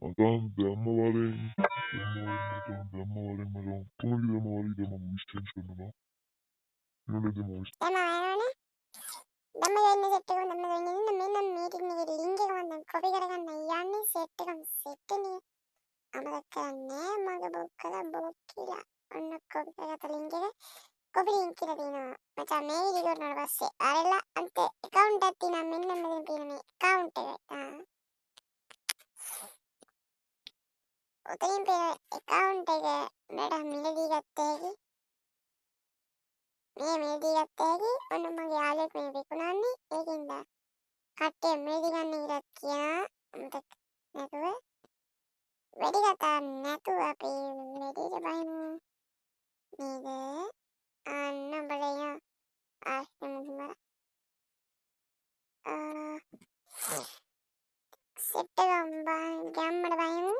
Akan දැම්මවලින් දැම්මවලින් මම පුරුදු දැම්මවලින් දැම්ම විශ්චෙන්ජ් කරනවා නේද මොස් දැම්මවනේ දැම්ම දෙන්න සෙට් එක දැම්ම දෙන්න මෙන්න මීටින් එකේ ලින්ක් එක මම දැන් කොපි කරගන්න යන්නේ සෙට් එකම සෙට් එකනේ අමතක කරන්නේ මගේ බොක් කරලා බොක් කියලා ඔන්න කොපි කරගත්ත ලින්ක් එක කොපි ලින්ක් කියලා තියෙනවා මචං මේ වීඩියෝ කරනාට පස්සේ අරලා අන්ත account එකක් තියෙනවා මෙන්න මෙතන තියෙන මේ account එක ඔතනින් තියෙන account එක මට මිලදී ගත්ත හැකි මේ මිලදී ගත්ත හැකි ඔන්න මගේ යාළුවෙක් මේ විකුණන්නේ ඒකින්ද කට්ටිය මිලදී ගන්න ඉරක් කියනවා අමතක නැතුව වැඩි කතා නැතුව අපි වැඩිට බහිමු නේද අන්න බලය ආස්තමුතුමා සෙට් එක ගැම්මට බහිමු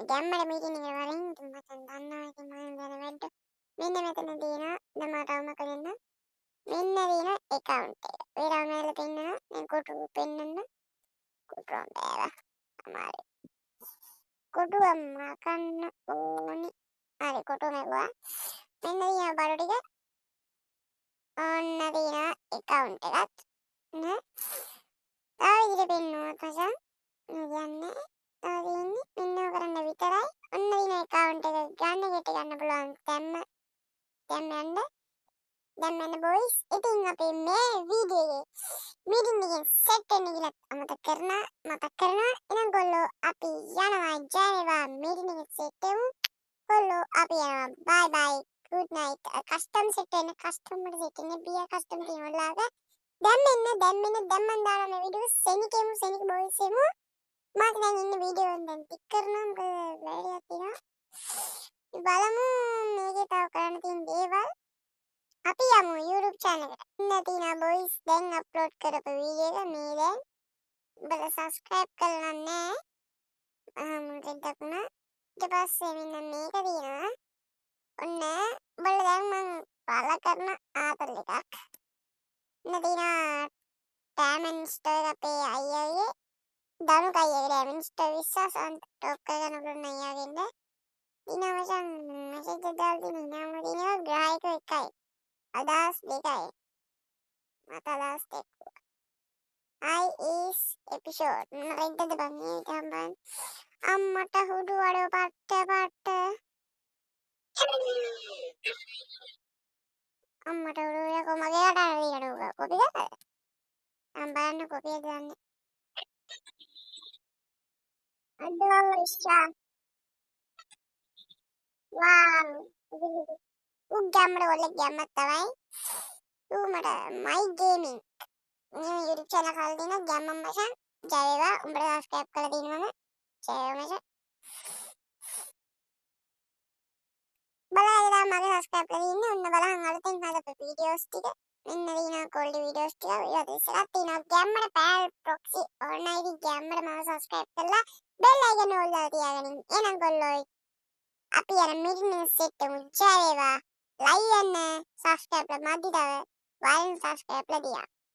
ගැම්මට මීටින් එක වරින් මචං දන්නවා ඉතින් මම දැන වැඩ මෙන්න මෙතන තියෙනවා දමාටවම කරන්න මෙන්න තියෙන account එක වේරවුන වල පෙන්නනවා දැන් කොටු පෙන්නන්න කොටුම් බෑවා අමාරු කොටුව මකන්න ඕනි හරි කොටුව මැවුවා මෙන්න තියෙන බඩු ටික ඔන්න තියෙන account එකත් නේ තව විදිහට පෙන්නුවොත් මචං කියන්නේ තව තියෙන්නේ මෙන්නව කරන්න විතරයි ඔන්න තියෙන account එක ගන්න ගෙට ගන්න පුළුවන් දැන් යන්න බොයිස් ඉතින් අපි මේ වීඩියෝ එකේ මීටින් එකෙන් සෙට් වෙන්න කියලා මතක් කරනවා එහෙනම් ගොල්ලෝ අපි යනවා ජයවා මීටින් එකේ සෙට් වෙමු ගොල්ලෝ අපි යනවා බයි බයි good night කස්ටම් සෙට් වෙන කස්ටම් වල සෙට් වෙන බියර් කස්ටම් තියෙනවා දැන් මන් දාලා මේ වීඩියෝ සෙනිකෙමු සෙනික බොයිස් එමු මම දැන් ඉන්න වීඩියෝ එක දැන් ටික් කරනවා මොකද වැඩියක් තියෙනවා බලමු මේකේ තව කරන්න තියෙන දේවල් අපි යමු YouTube channel එකට. ඉන්න තියෙන boys දැන් අප්ලෝඩ් කරපු වීඩියෝ එක මේ දැන් උඹලා subscribe කරලා නැහැ. මට දෙන්නුනා. ඊට පස්සේ මෙන්න මේක තියෙනවා. ඔන්න උඹලා දැන් මම පාලා කරන ආතල් එකක්. ඉන්න තියෙන ඩයමන්ඩ් ස්ටෝර් අපේ අයියාගේ දනු කයියේ ඩයමන්ඩ් ස්ටෝර් විශ්වාසන්ත ටොප් කරගෙන බලන්න අයියාගෙන්ද. ඉන්න මචං මෙසේජ් දාලා තියෙන නම තියෙනවා ග්‍රාහක එකයි. අදහස් දෙකයි මට අදහස් දෙක I is episode නරෙන්දද බං මේ ගම්බන් අම්මට හුඩු වඩ පට්ට අම්මට හුඩු වඩ කොමගේ අඩන දීනු කොපි කරද මම බලන්න කොපිය දාන්නේ අඩෝ ඉෂා වාව් උග්ගම්මඩ වල ගැම්මක් තමයි ඌ මට මයි ගේමින් මේ YouTube channel එකල් දින ගැම්මම් මචං ජය වේවා උඹට subscribe කරලා දිනවම ජය වේවා බලලා මගේ subscribe කරලා ඉන්න ඔන්න බලහන් අලුතෙන් හදපු වීඩියෝස් ටික මෙන්න දිනා කොල්ඩ් වීඩියෝස් ටික ඊට ඉස්සරහ තියෙනවා ගැම්මඩ පෑල් ප්‍රොක්සි ඕනයිදි ගැම්මඩ මම subscribe කරලා බෙල් අයිකන් ඕල් දාලා තියාගනින් එහෙනම් ගොල්ලෝ අපි යන මීටින් සෙට් එකමු ජය වේවා ලයික් and subscribe මදිදව වයින් subscribe ලදියා